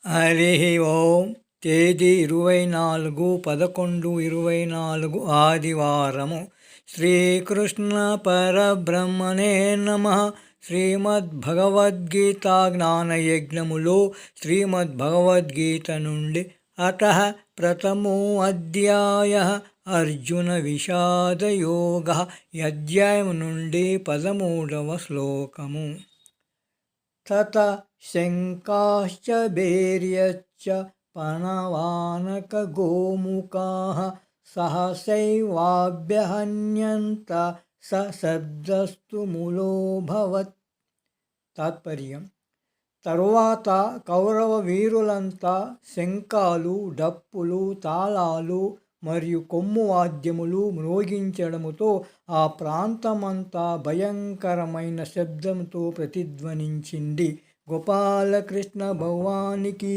హరి ఓం. తేదీ 24/11/24 ఆదివారము. శ్రీకృష్ణ పరబ్రహ్మణే నమః. శ్రీమద్భగవద్గీత జ్ఞానయజ్ఞములో శ్రీమద్భగవద్గీత నుండి అతః ప్రథమో అధ్యాయః అర్జున విషాదయోగః. ఈ అధ్యాయం నుండి 13వ శ్లోకము. తత శంకాశ్చ భైర్యశ్చ పణవానక గోముఖాః సహసైవాభ్యహన్యంత స శబ్దస్తు మూలోऽభవత్. తాత్పర్యం: తరువాత కౌరవ వీరులంతా శంఖాలు, డప్పులు, తాళాలు మరియు కొమ్ము వాద్యములు మ్రోగించడముతో ఆ ప్రాంతమంతా భయంకరమైన శబ్దంతో ప్రతిధ్వనించింది. గోపాలకృష్ణ భగవానికి